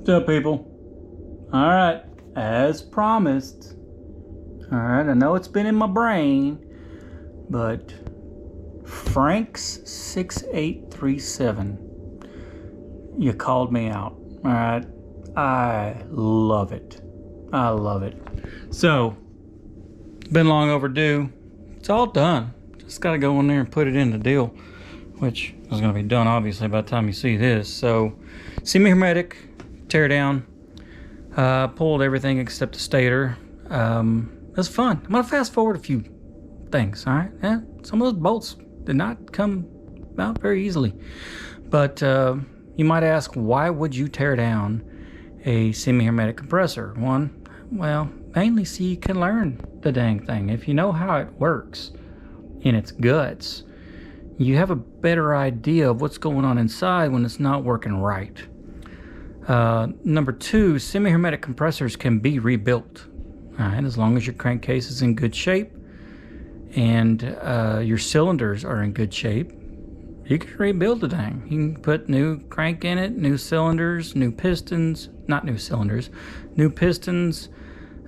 What's up, people? All right, as promised. All right, I know it's been in my brain, but Frank's 6837. You called me out. All right, I love it. I love it. So, it's been long overdue. It's all done. Just got to go in there and put it in the deal, which is going to be done obviously by the time you see this. So, semi-hermetic, tear down, pulled everything except the stator. It was fun. I'm going to fast forward a few things, all right? Yeah, some of those bolts did not come out very easily. But you might ask, why would you tear down a semi-hermetic compressor? One, well, mainly so you can learn the dang thing. If you know how it works in its guts, you have a better idea of what's going on inside when it's not working right. Number two, semi-hermetic compressors can be rebuilt. All right, as long as your crankcase is in good shape and your cylinders are in good shape, you can rebuild the thing. You can put new crank in it, new cylinders, new pistons, not new cylinders, new pistons,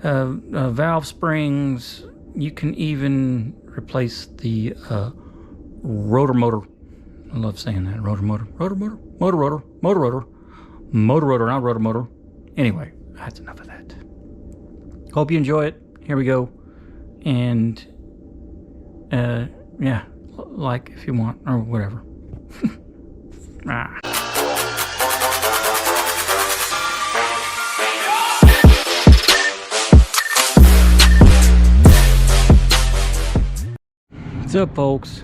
valve springs. You can even replace the rotor motor. I love saying that, rotor motor, rotor motor, motor rotor, motor rotor, motor rotor, not rotor motor. Anyway, that's enough of that. Hope you enjoy it. Here we go. And yeah, like if you want or whatever. What's up, folks?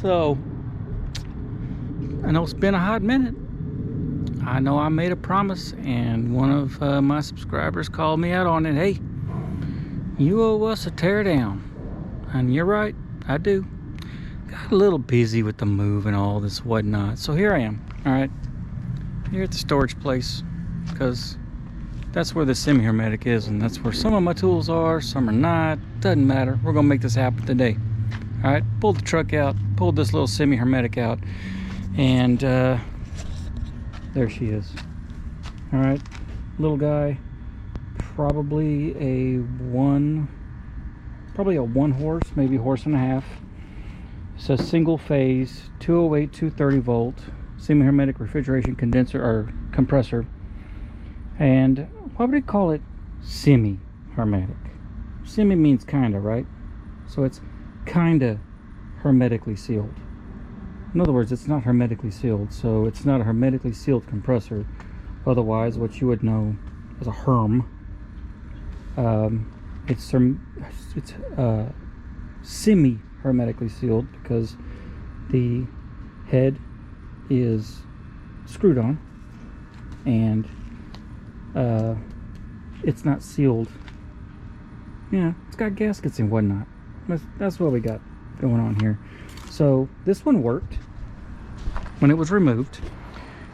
So, I know it's been a hot minute. I know I made a promise, and one of my subscribers called me out on it. Hey, you owe us a teardown. And you're right, I do. Got a little busy with the move and all this whatnot. So here I am, all right? Here at the storage place, because that's where the semi-hermetic is, and that's where some of my tools are, some are not. Doesn't matter. We're gonna make this happen today. All right, pulled the truck out, pulled this little semi-hermetic out, and there she is. All right, little guy, probably a one horse, maybe horse and a half. It's a single phase 208 230 volt semi-hermetic refrigeration condenser or compressor. And why would they call it semi-hermetic? Semi means kinda, right? So it's kinda hermetically sealed. In other words, it's not hermetically sealed, so it's not a hermetically sealed compressor. Otherwise, what you would know as a herm. It's semi-hermetically sealed because the head is screwed on and it's not sealed. Yeah, it's got gaskets and whatnot. That's what we got going on here. So this one worked. When it was removed,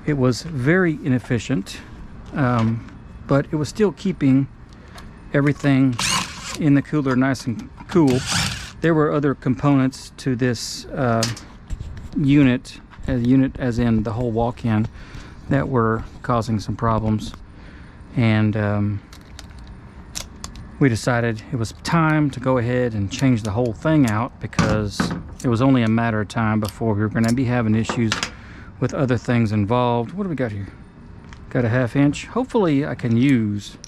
it was very inefficient, but it was still keeping everything in the cooler nice and cool. There were other components to this unit as in the whole walk-in, that were causing some problems, and we decided it was time to go ahead and change the whole thing out, because it was only a matter of time before we were going to be having issues with other things involved. What do we got here? Got a 1/2 inch. Hopefully I can use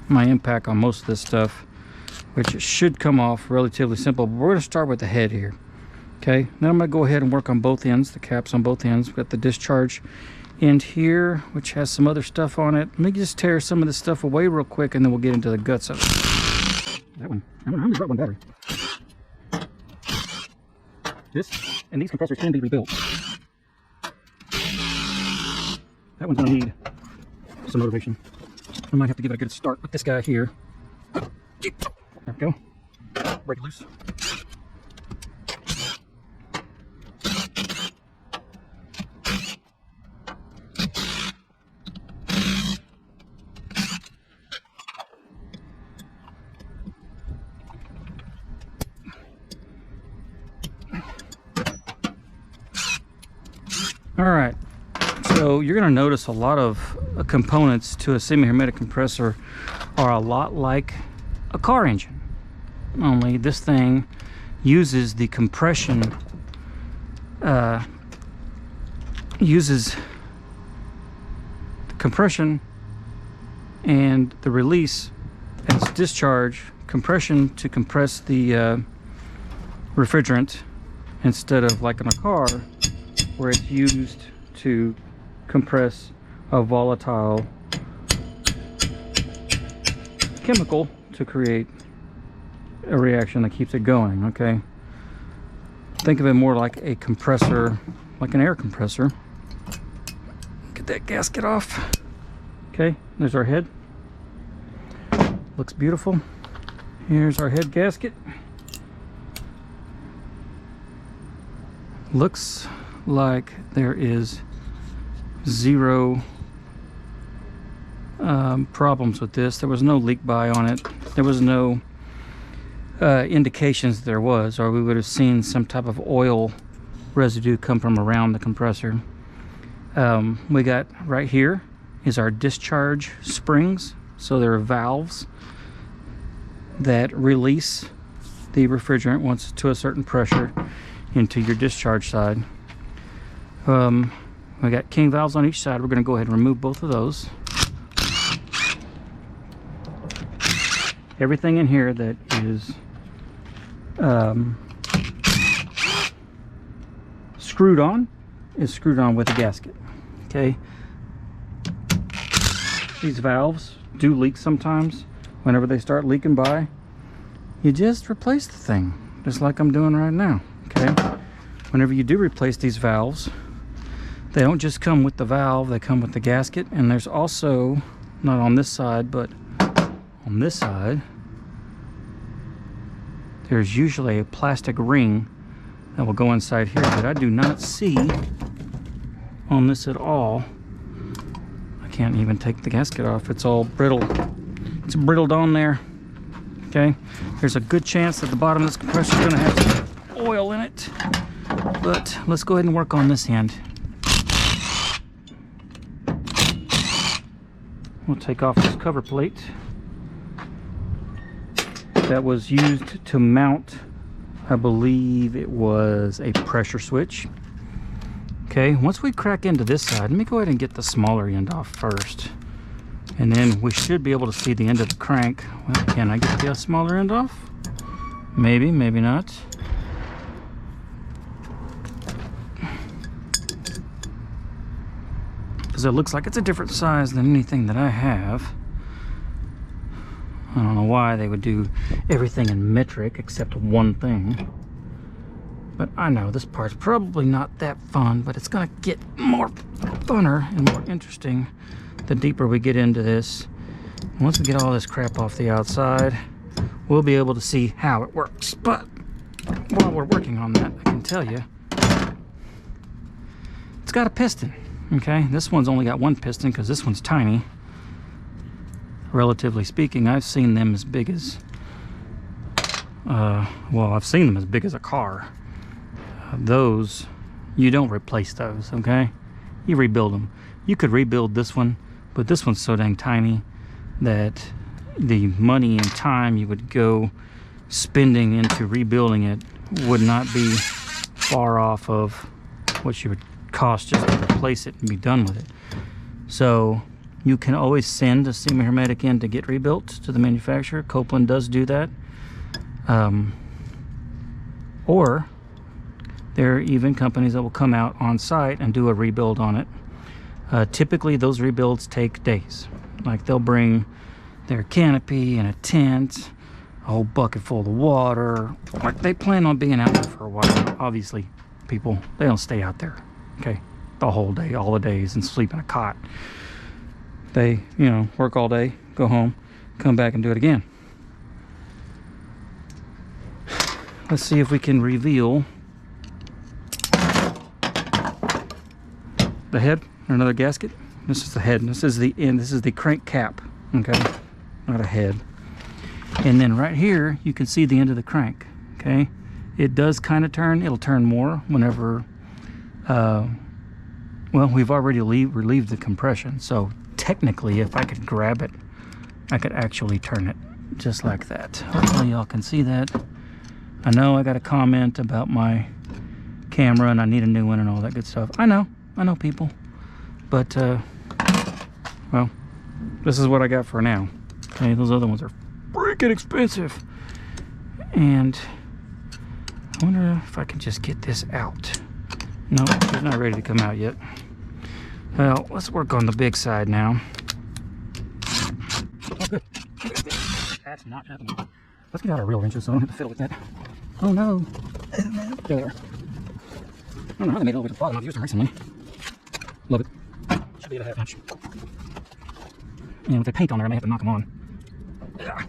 my impact on most of this stuff, which should come off relatively simple. But we're going to start with the head here. Okay, then I'm going to go ahead and work on both ends, the caps on both ends. We've got the discharge end here, which has some other stuff on it. Let me just tear some of this stuff away real quick, and then we'll get into the guts of it. That one, I only brought one battery. This and these compressors can be rebuilt. That one's going to need some motivation. I might have to give it a good start with this guy here. There we go. Break it loose. All right, So you're going to notice a lot of components to a semi-hermetic compressor are a lot like a car engine, only this thing uses the compression, and the release as discharge, compression to compress the refrigerant, instead of like in a car where it's used to compress a volatile chemical to create a reaction that keeps it going. Okay, think of it more like a compressor, like an air compressor. Get that gasket off. Okay, there's our head. Looks beautiful. Here's our head gasket. Looks like there is zero problems with this. There was no leak by on it. There was no indications there was, or we would have seen some type of oil residue come from around the compressor. We got right here is our discharge springs. So there are valves that release the refrigerant once to a certain pressure into your discharge side. We got king valves on each side. We're going to go ahead and remove both of those. Everything in here that is screwed on is screwed on with a gasket. Okay, these valves do leak sometimes. Whenever they start leaking by, you just replace the thing, just like I'm doing right now. Okay, whenever you do replace these valves, they don't just come with the valve, they come with the gasket. And there's also, not on this side, but on this side, there's usually a plastic ring that will go inside here, but I do not see on this at all. I can't even take the gasket off. It's all brittle. It's brittled on there. Okay, there's a good chance that the bottom of this compressor is going to have some oil in it, but let's go ahead and work on this end. We'll take off this cover plate that was used to mount, I believe it was a pressure switch. Okay, once we crack into this side, let me go ahead and get the smaller end off first, and then we should be able to see the end of the crank. Well, can I get the smaller end off? Maybe, maybe not. Because it looks like it's a different size than anything that I have. I don't know why they would do everything in metric except one thing. But I know this part's probably not that fun, but it's gonna get more funner and more interesting the deeper we get into this. Once we get all this crap off the outside, we'll be able to see how it works. But while we're working on that, I can tell you, it's got a piston. Okay, this one's only got one piston because this one's tiny. Relatively speaking, I've seen them as big as, well, I've seen them as big as a car. Those, you don't replace those, okay? You rebuild them. You could rebuild this one, but this one's so dang tiny that the money and time you would go spending into rebuilding it would not be far off of what you would cost just to replace it and be done with it. So you can always send a semi-hermetic in to get rebuilt to the manufacturer. Copeland does do that. Or there are even companies that will come out on site and do a rebuild on it. Typically those rebuilds take days. Like they'll bring their canopy and a tent, a whole bucket full of water. Like they plan on being out there for a while. Obviously people, they don't stay out there, okay, the whole day, all the days, and sleep in a cot. They, you know, work all day, go home, come back and do it again. Let's see if we can reveal the head or another gasket. This is the head, and this is the end. This is the crank cap, okay, not a head. And then right here you can see the end of the crank. Okay, it does kind of turn. It'll turn more whenever well, we've already relieved the compression, so technically if I could grab it, I could actually turn it just like that. Hopefully y'all can see that. I know I got a comment about my camera and I need a new one and all that good stuff. I know people, but well, this is what I got for now. Okay, those other ones are freaking expensive. And I wonder if I can just get this out. No, it's not ready to come out yet. Well, let's work on the big side now. Oh, good. That's not happening. Let's get out our real wrenches so I don't have to fiddle with that. Oh no. There. I don't know how they made it over the bottom. I've used them recently. Love it. Should be at a half inch. And with the paint on there, I may have to knock them on. Yeah.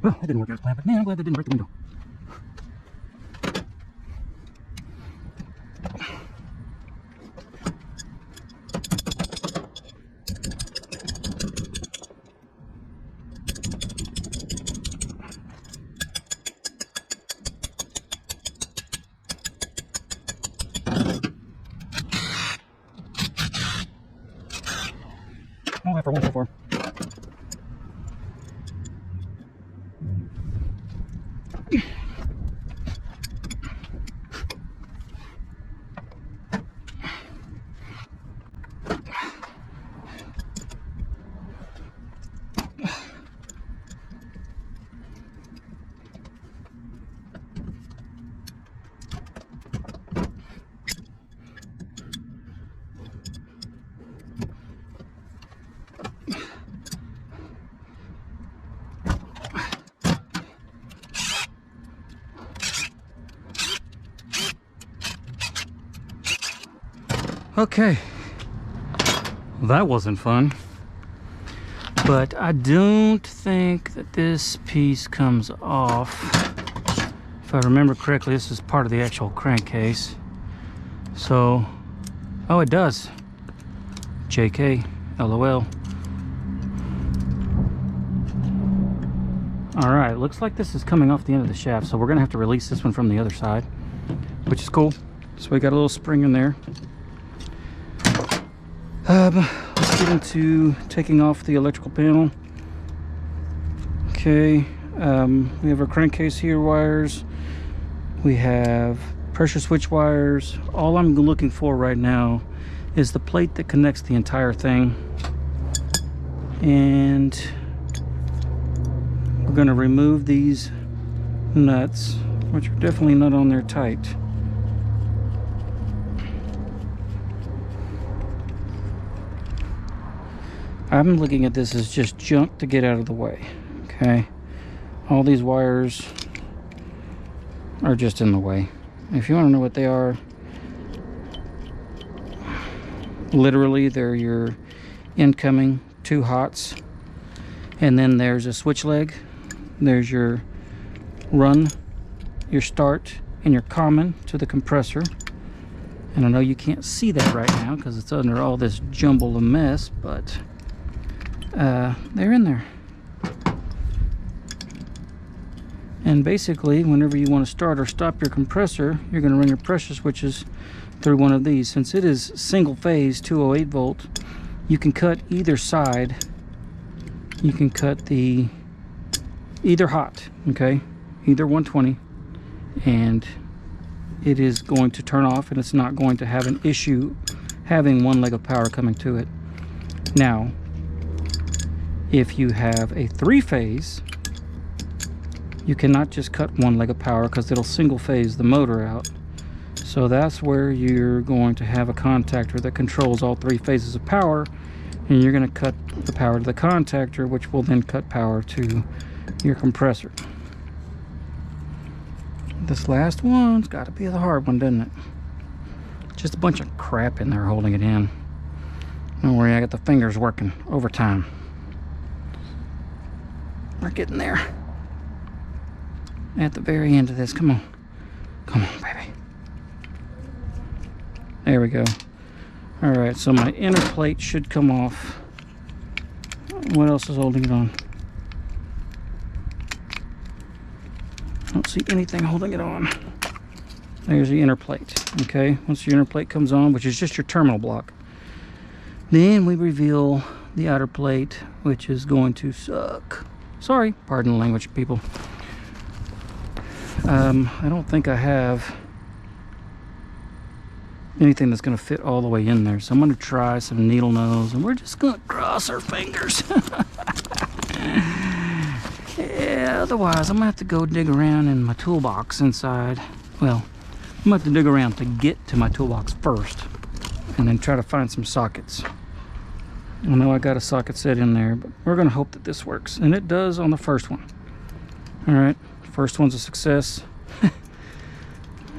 Well, that didn't work out as planned, but man, I'm glad that didn't break the window. All that for 144. Okay, that wasn't fun, but I don't think that this piece comes off. If I remember correctly, this is part of the actual crankcase. So, oh, it does. JK, LOL. All right, looks like this is coming off the end of the shaft, so we're gonna have to release this one from the other side, which is cool. So we got a little spring in there. Let's get into taking off the electrical panel. Okay, we have our crankcase here wires. We have pressure switch wires. All I'm looking for right now is the plate that connects the entire thing. And we're going to remove these nuts, which are definitely not on there tight. I'm looking at this as just junk to get out of the way. Okay, all these wires are just in the way. If you want to know what they are, literally they're your incoming 2 hots, and then there's a switch leg, there's your run, your start, and your common to the compressor. And I know you can't see that right now because it's under all this jumble of mess, but they're in there. And basically, whenever you want to start or stop your compressor, you're going to run your pressure switches through one of these. Since it is single phase 208 volt, you can cut either side. You can cut the either hot, okay, either 120, and it is going to turn off, and it's not going to have an issue having one leg of power coming to it. Now, if you have a 3-phase, you cannot just cut one leg of power because it'll single phase the motor out. So that's where you're going to have a contactor that controls all 3 phases of power, and you're going to cut the power to the contactor, which will then cut power to your compressor. This last one's got to be the hard one, doesn't it? Just a bunch of crap in there holding it in. Don't worry, I got the fingers working overtime. We're getting there. At the very end of this, come on. Come on, baby. There we go. All right, so my inner plate should come off. What else is holding it on? I don't see anything holding it on. There's the inner plate. Okay, once your inner plate comes on, which is just your terminal block, then we reveal the outer plate, which is going to suck. Sorry, pardon the language, people. I don't think I have anything that's going to fit all the way in there, so I'm going to try some needle nose, and we're just going to cross our fingers. Yeah, otherwise I'm going to have to go dig around in my toolbox inside. Well, I'm going to have to dig around to get to my toolbox first, and then try to find some sockets. I know I got a socket set in there, but we're going to hope that this works, and it does on the first one. All right, first one's a success.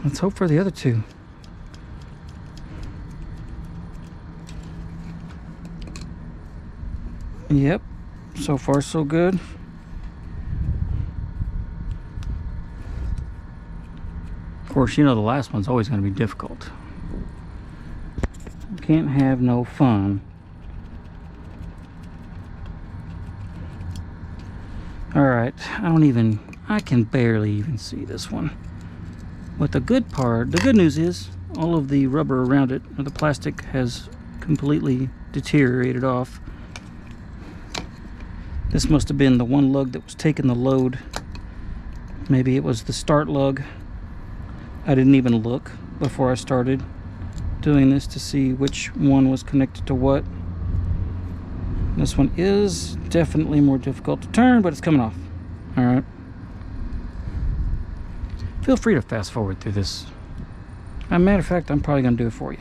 Let's hope for the other two. Yep, so far so good. Of course, you know the last one's always going to be difficult. Can't have no fun. Alright, I can barely even see this one. But the good news is, all of the rubber around it, or the plastic, has completely deteriorated off. This must have been the one lug that was taking the load. Maybe it was the start lug. I didn't even look before I started doing this to see which one was connected to what. This one is definitely more difficult to turn, but it's coming off. All right. Feel free to fast forward through this. As a matter of fact, I'm probably going to do it for you.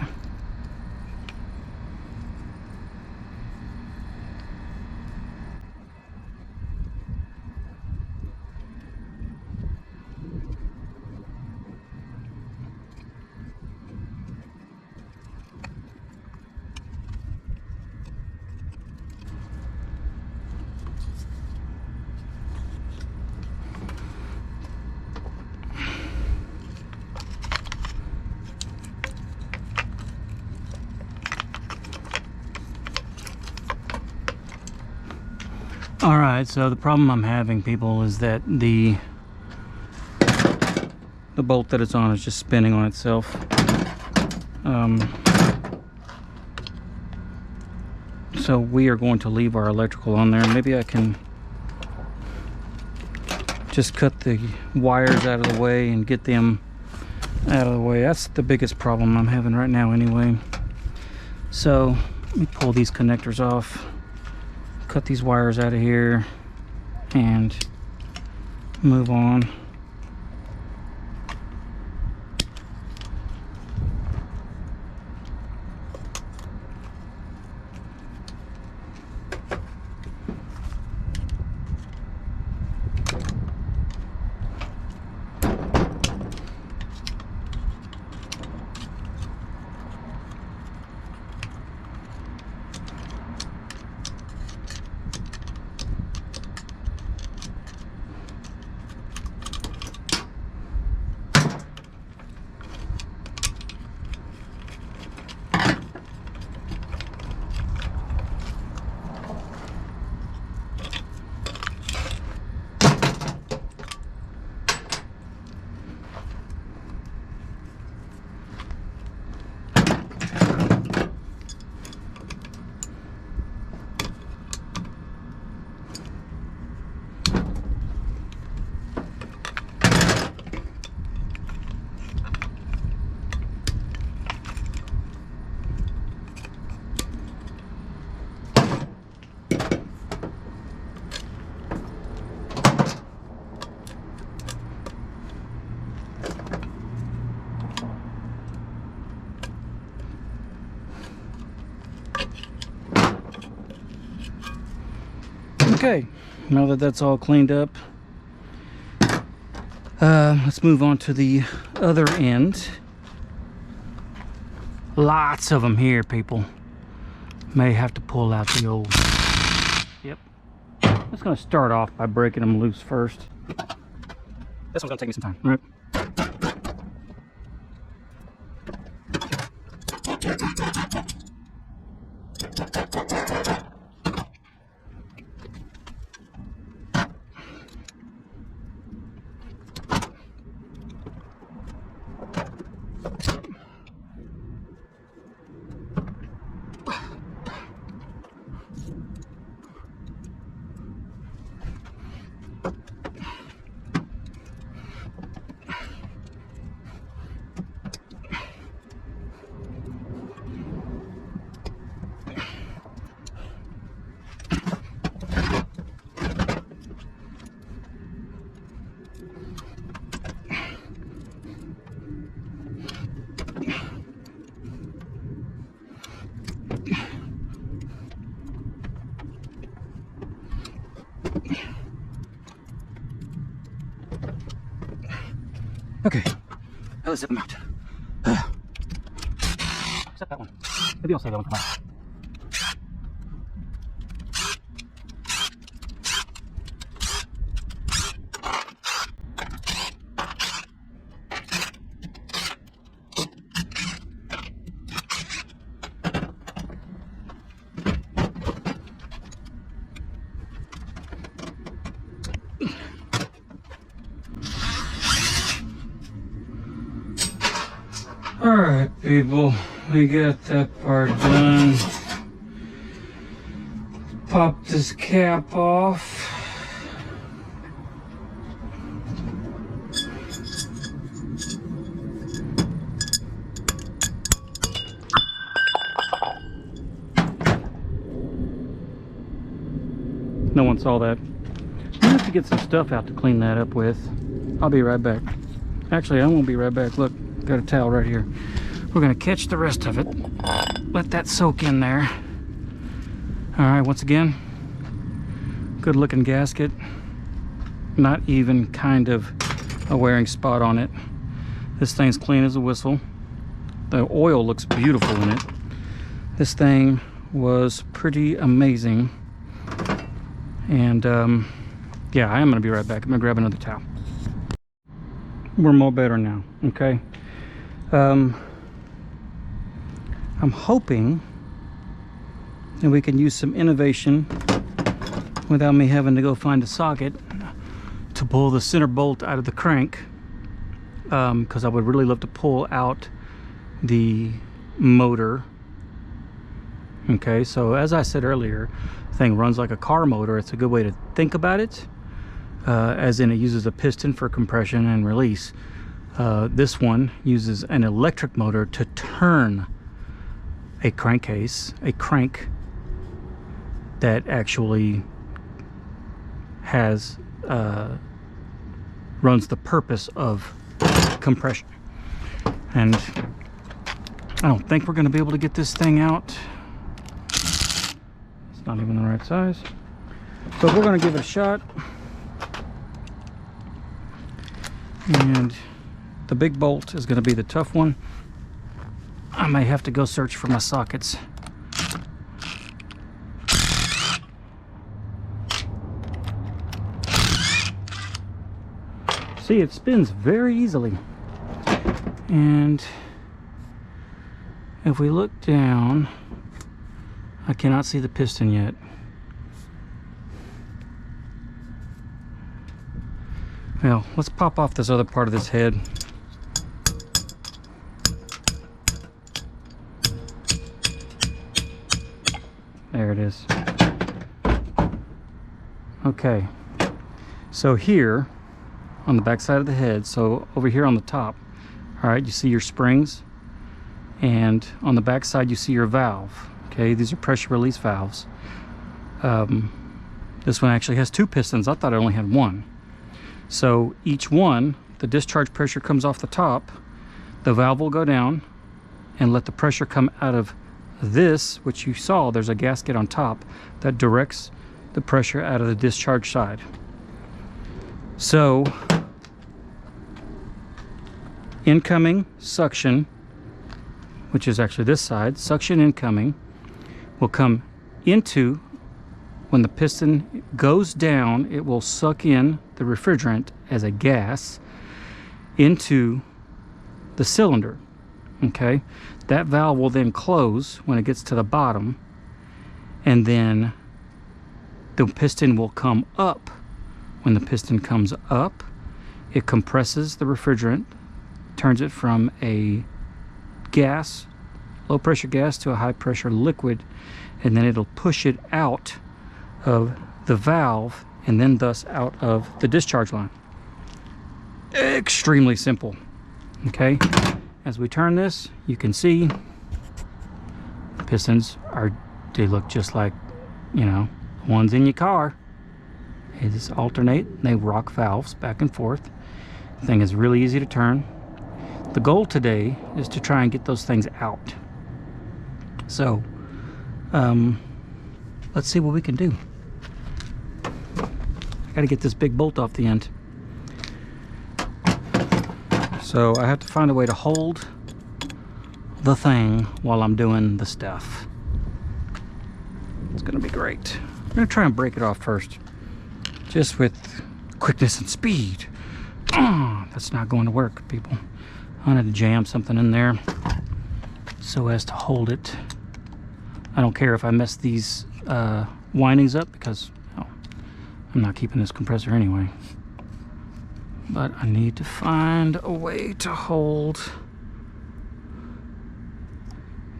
Alright, so the problem I'm having, people, is that the bolt that it's on is just spinning on itself. So we are going to leave our electrical on there. Maybe I can just cut the wires out of the way and get them out of the way. That's the biggest problem I'm having right now anyway. So let me pull these connectors off, cut these wires out of here, and move on. Okay, now that that's all cleaned up, let's move on to the other end. Lots of them here, people. May have to pull out the old. Yep. I'm just going to start off by breaking them loose first. This one's going to take me some time. All right. Okay, now let's zip them out. Except that one. Maybe I'll say that one come out. Alright, people, we got that part done. Pop this cap off. No one saw that. I have to get some stuff out to clean that up with. I'll be right back. Actually, I won't be right back. Look. Got a towel right here. We're gonna catch the rest of it. Let that soak in there. All right, once again, good looking gasket. Not even kind of a wearing spot on it. This thing's clean as a whistle. The oil looks beautiful in it. This thing was pretty amazing. And yeah, I am gonna be right back. I'm gonna grab another towel. We're more better now, okay? I'm hoping that we can use some innovation without me having to go find a socket to pull the center bolt out of the crank, because I would really love to pull out the motor. Okay, so as I said earlier, the thing runs like a car motor. It's a good way to think about it, as in it uses a piston for compression and release. This one uses an electric motor to turn a crankcase, a crank that actually has runs the purpose of compression. And I don't think we're going to be able to get this thing out. It's not even the right size, but we're going to give it a shot. And the big bolt is going to be the tough one. I may have to go search for my sockets. See, it spins very easily. And if we look down, I cannot see the piston yet. Well, let's pop off this other part of this head. There it is. Okay, so here on the back side of the head, so over here on the top, all right, you see your springs, and on the back side you see your valve. Okay, these are pressure release valves. This one actually has two pistons. I thought it only had one. So each one, the discharge pressure comes off the top, the valve will go down and let the pressure come out of this, which you saw, there's a gasket on top that directs the pressure out of the discharge side. So incoming suction, which is actually this side, suction incoming, will come into, when the piston goes down, it will suck in the refrigerant as a gas into the cylinder. Okay, that valve will then close when it gets to the bottom, and then the piston will come up. When the piston comes up, it compresses the refrigerant, turns it from a gas, low pressure gas, to a high pressure liquid, and then it'll push it out of the valve and then thus out of the discharge line. Extremely simple. Okay, as we turn this, you can see the pistons they look just like, you know, ones in your car. They just alternate, they rock valves back and forth. The thing is really easy to turn. The goal today is to try and get those things out. So let's see what we can do. I gotta get this big bolt off the end. So I have to find a way to hold the thing while I'm doing the stuff. It's gonna be great. I'm gonna try and break it off first, just with quickness and speed. That's not going to work, people. I need to jam something in there so as to hold it. I don't care if I mess these windings up, because I'm not keeping this compressor anyway. But I need to find a way to hold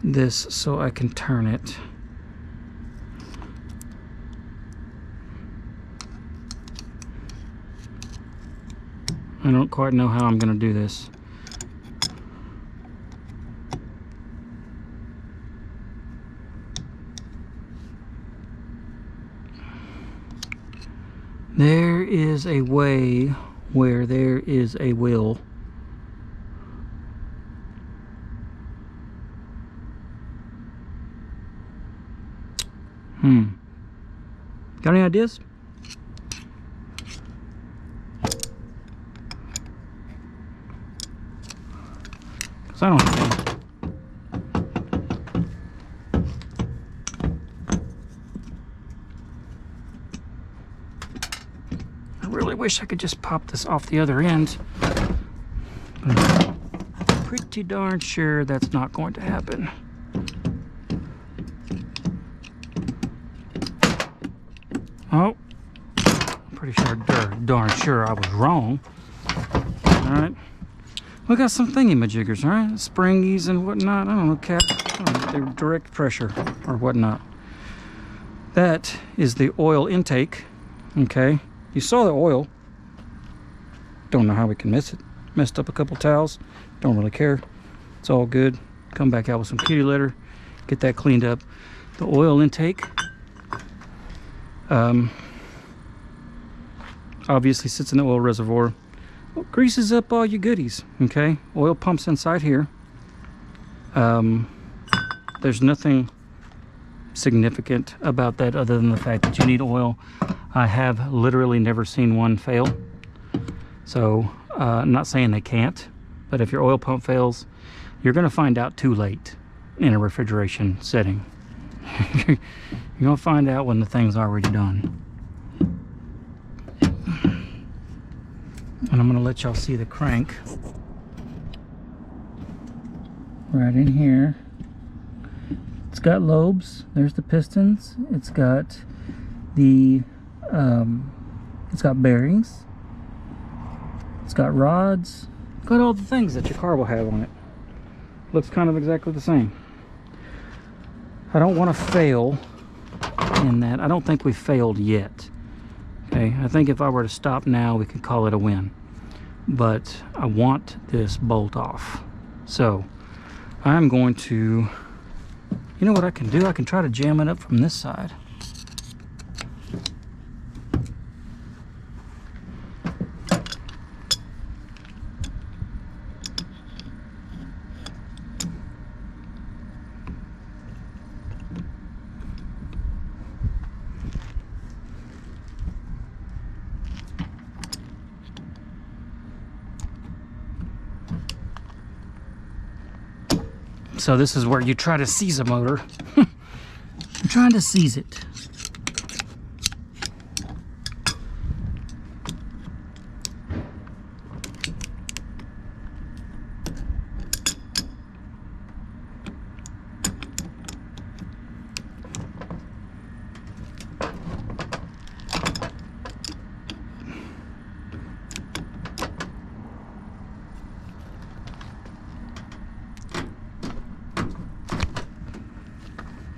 this so I can turn it. I don't quite know how I'm going to do this. There is a way where there is a will. Got any ideas? I don't know. I really wish I could just pop this off the other end. I'm pretty darn sure that's not going to happen. Oh, I'm pretty sure, darn sure I was wrong. All right. We got some thingy-majiggers, all right? Springies and whatnot. I don't know, they're direct pressure or whatnot. That is the oil intake, okay? You saw the oil. Don't know how we can miss it. Messed up a couple towels. Don't really care. It's all good. Come back out with some kitty litter. Get that cleaned up. The oil intake obviously sits in the oil reservoir. Well, greases up all your goodies, okay? Oil pumps inside here. There's nothing significant about that other than the fact that you need oil. I have literally never seen one fail. So I'm not saying they can't, but if your oil pump fails, you're going to find out too late in a refrigeration setting. You're going to find out when the thing's already done. And I'm going to let y'all see the crank right in here. It's got lobes. There's the pistons. It's got the it's got bearings. It's got rods. It's got all the things that your car will have on it. Looks kind of exactly the same. I don't want to fail in that. I don't think we failed yet. Okay, I think if I were to stop now, we could call it a win. But I want this bolt off. So I'm going to, you know what I can do? I can try to jam it up from this side. So this is where you try to seize a motor. I'm trying to seize it.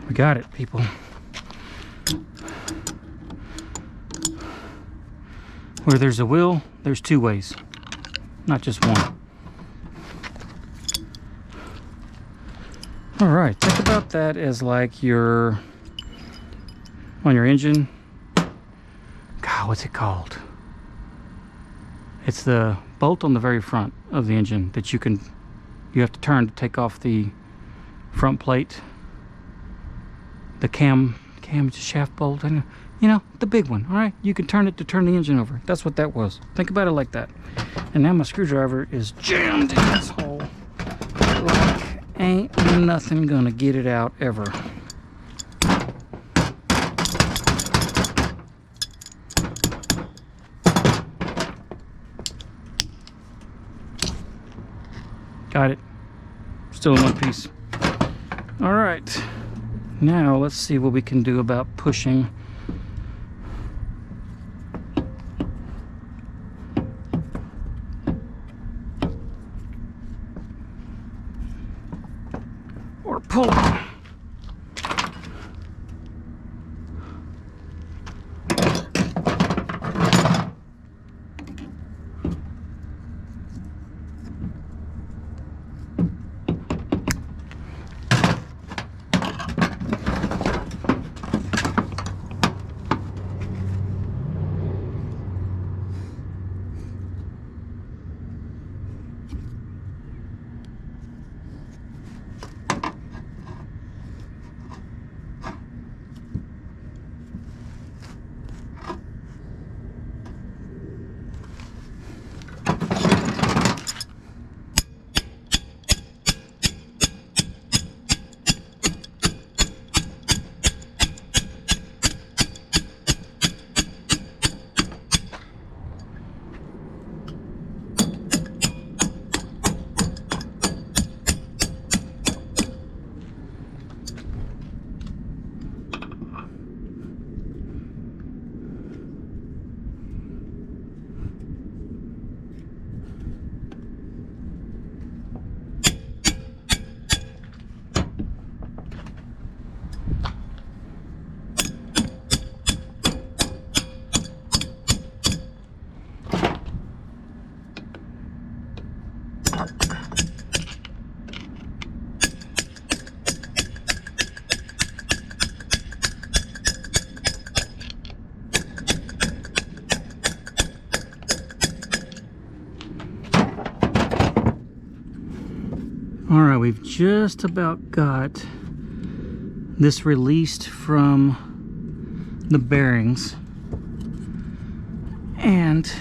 We got it, people. Where there's a will, there's two ways, not just one. All right, think about that as like your, on your engine. God, what's it called? It's the bolt on the very front of the engine that you have to turn to take off the front plate. The cam shaft bolt, and you know, the big one. All right, you can turn it to turn the engine over. That's what that was. Think about it like that. And now my screwdriver is jammed in this hole. Like ain't nothing gonna get it out ever. Got it. Still in one piece. All right. Now let's see what we can do about pushing. Or pulling. All right, we've just about got this released from the bearings, and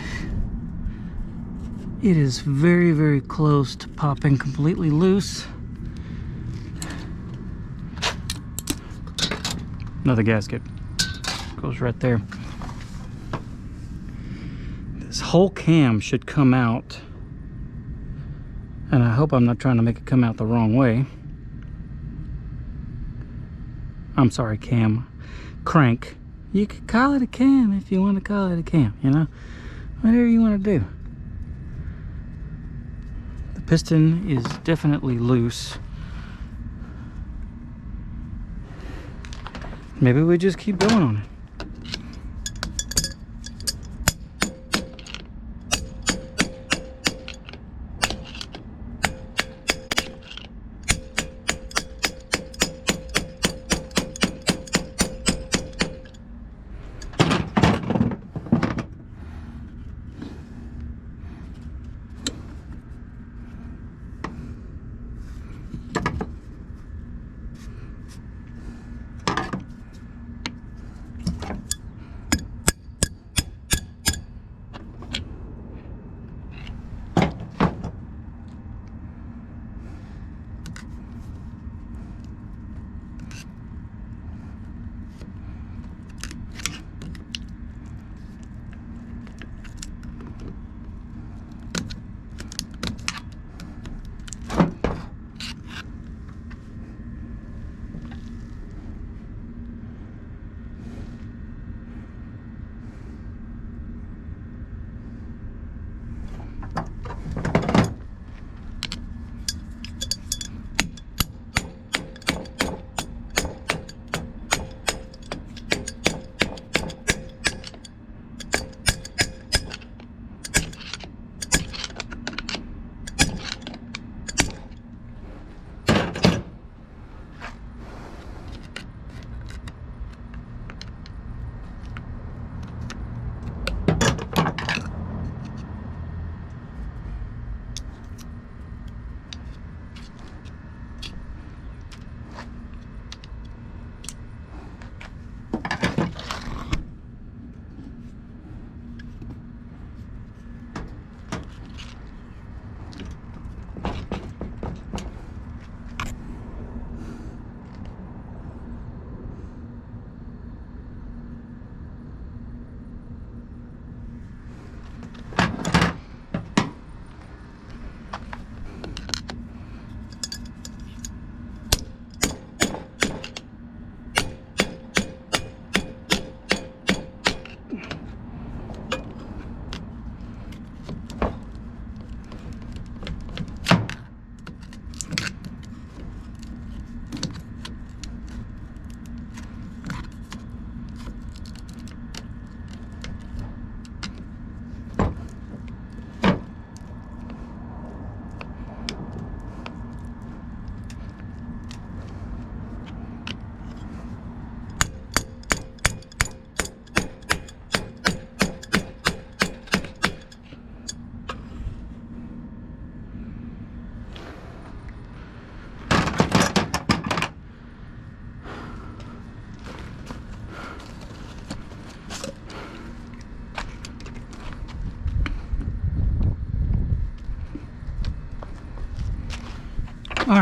it is very, very close to popping completely loose. Another gasket goes right there. This whole cam should come out. And I hope I'm not trying to make it come out the wrong way. I'm sorry, crank. You could call it a cam if you want to call it a cam, you know? Whatever you want to do. The piston is definitely loose. Maybe we just keep going on it.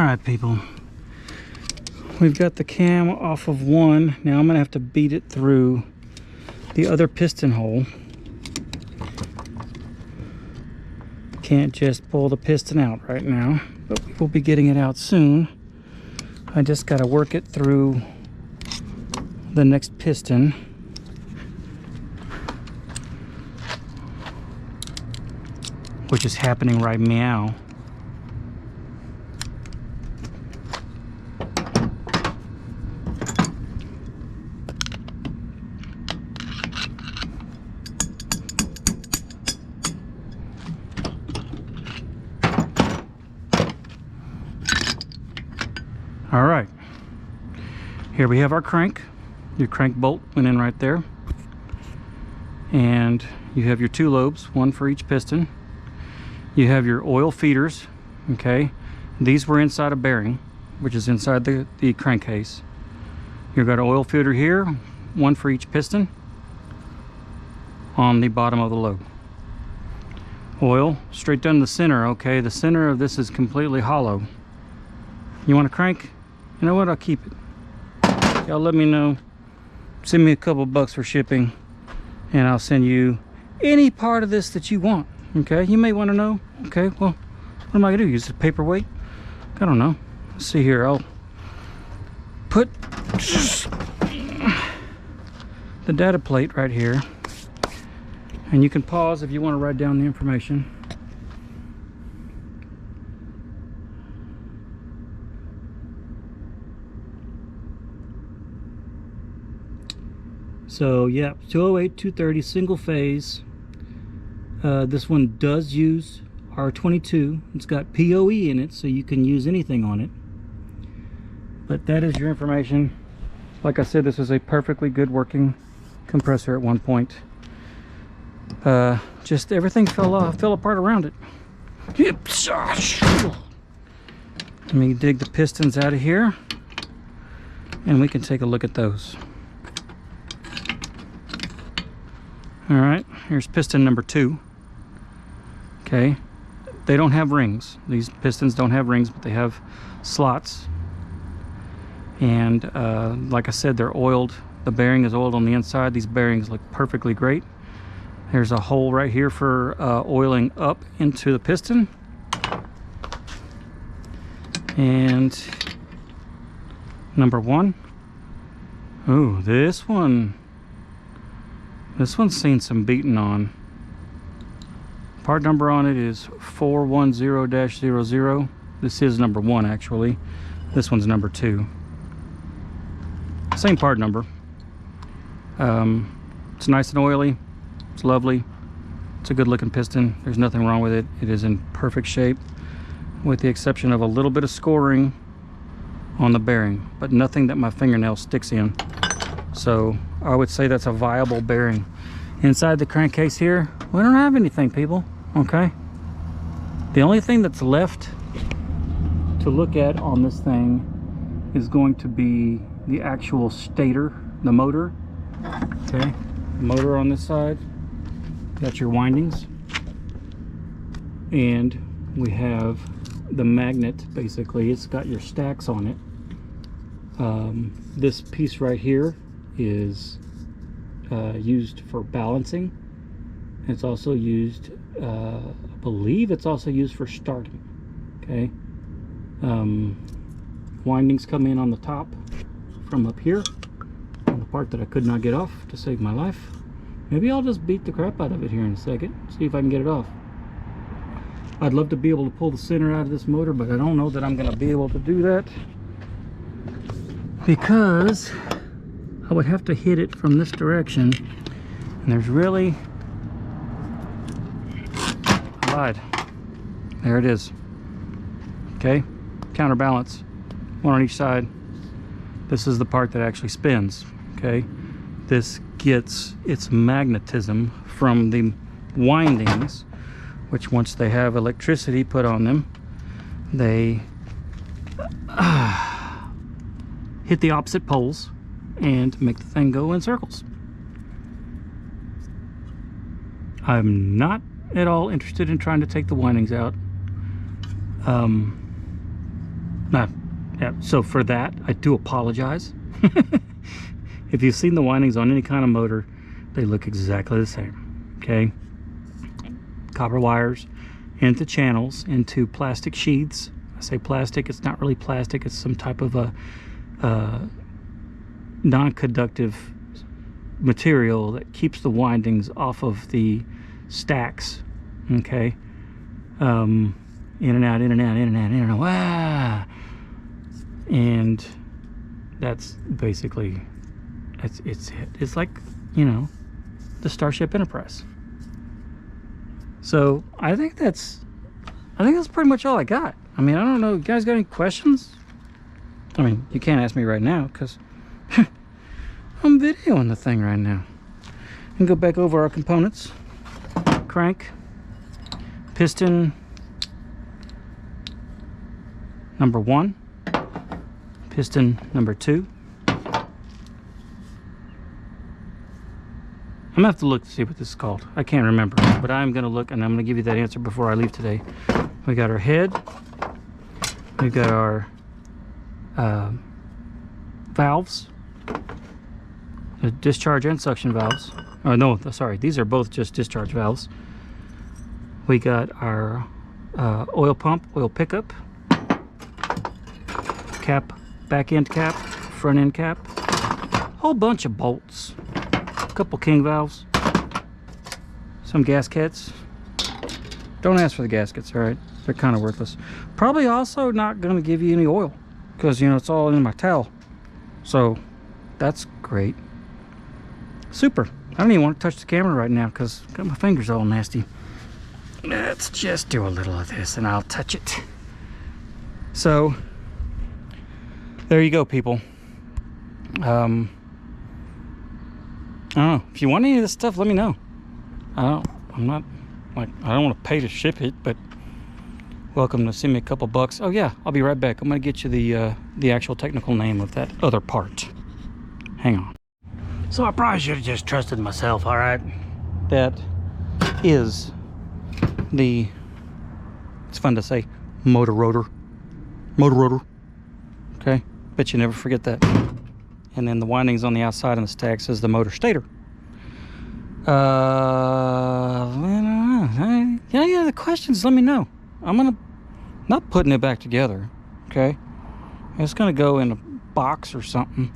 right, people. We've got the cam off of one. Now I'm gonna have to beat it through the other piston hole. Can't just pull the piston out right now, but we will be getting it out soon. I just gotta work it through the next piston. Which is happening right meow. All right, here we have our crank. Your crank bolt went in right there. And you have your two lobes, one for each piston. You have your oil feeders, okay? These were inside a bearing, which is inside the crankcase. You've got an oil feeder here, one for each piston on the bottom of the lobe. Oil straight down the center, okay? The center of this is completely hollow. You want a crank? You know what? I'll keep it. Y'all let me know. Send me a couple bucks for shipping, and I'll send you any part of this that you want. Okay, you may want to know. Okay, well, what am I gonna do? Use a paperweight? I don't know. Let's see here. I'll put the data plate right here, and you can pause if you want to write down the information. So yeah, 208, 230, single phase. This one does use R22. It's got POE in it, so you can use anything on it. But that is your information. Like I said, this is a perfectly good working compressor at one point. Just everything fell apart around it. Let me dig the pistons out of here, and we can take a look at those. All right, here's piston number 2. Okay, they don't have rings. These pistons don't have rings, but they have slots. And like I said, they're oiled. The bearing is oiled on the inside. These bearings look perfectly great. There's a hole right here for oiling up into the piston. And number 1. Ooh, this one's seen some beating on. Part number on it is 410-00. This is number 1 actually. This one's number 2. Same part number. It's nice and oily. It's lovely. It's a good looking piston. There's nothing wrong with it. It is in perfect shape, with the exception of a little bit of scoring on the bearing, but nothing that my fingernail sticks in. So I would say that's a viable bearing. Inside the crankcase here, we don't have anything, people. Okay, the only thing that's left to look at on this thing is going to be the actual stator, the motor. Okay, motor on this side. Got your windings, and we have the magnet. Basically, it's got your stacks on it. This piece right here is used for balancing. It's also used, I believe it's also used for starting. Okay, windings come in on the top from up here on the part that I could not get off to save my life. Maybe I'll just beat the crap out of it here in a second, see if I can get it off. I'd love to be able to pull the center out of this motor, but I don't know that I'm going to be able to do that, because I would have to hit it from this direction, and there's really... I lied. There it is. Okay, counterbalance, one on each side. This is the part that actually spins. Okay, this gets its magnetism from the windings, which once they have electricity put on them, they hit the opposite poles and make the thing go in circles. I'm not at all interested in trying to take the windings out. Yeah, so for that, I do apologize. If you've seen the windings on any kind of motor, they look exactly the same, okay? Copper wires into channels, into plastic sheaths. I say plastic, it's not really plastic, it's some type of a non-conductive material that keeps the windings off of the stacks, okay? In and out, in and out, in and out, in and out, ah! And that's basically, it's like, you know, the Starship Enterprise. So I think that's pretty much all I got. I mean, I don't know, you guys got any questions? I mean, you can't ask me right now because I'm videoing the thing right now. And go back over our components. Crank, piston number 1, piston number 2. I'm gonna have to look to see what this is called. I can't remember, but I'm gonna look and I'm gonna give you that answer before I leave today. We got our head, we've got our valves, the discharge and suction valves. Oh no, sorry, these are both just discharge valves. We got our oil pump, oil pickup, cap, back end cap, front end cap, whole bunch of bolts, a couple king valves, some gaskets. Don't ask for the gaskets, all right? They're kind of worthless. Probably also not going to give you any oil because, you know, it's all in my towel. So that's great. Super. I don't even want to touch the camera right now because I've got my fingers all nasty. Let's just do a little of this and I'll touch it. So there you go, people. I don't know. If you want any of this stuff, let me know. I don't want to pay to ship it, but welcome to send me a couple bucks. Oh yeah, I'll be right back. I'm gonna get you the actual technical name of that other part. Hang on. So I probably should have just trusted myself, all right? That is it's fun to say, motor rotor. Okay, bet you never forget that. And then the windings on the outside on the stacks is the motor stator. Yeah, the questions, let me know. I'm not putting it back together, okay? It's gonna go in a box or something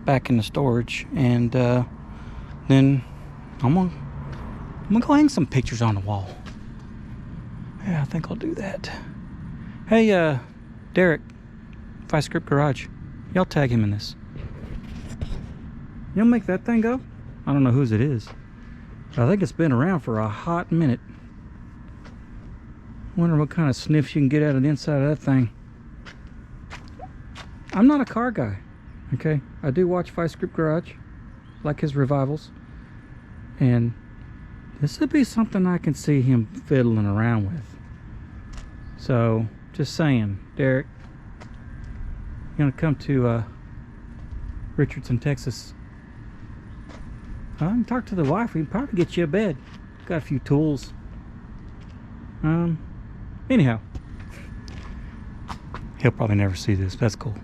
back in the storage, and then I'm gonna go hang some pictures on the wall. Yeah, I think I'll do that. Hey, Derek, Vice Script Garage, y'all tag him in this. You'll make that thing go? I don't know whose it is. I think it's been around for a hot minute. Wonder what kind of sniffs you can get out of the inside of that thing. I'm not a car guy, okay? I do watch Vice Script Garage, like his revivals. And this would be something I can see him fiddling around with. So, just saying, Derek, you're gonna come to Richardson, Texas. I can talk to the wife. We can probably get you a bed. Got a few tools. Anyhow, he'll probably never see this. That's cool.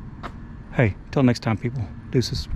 Hey, till next time, people. Deuces.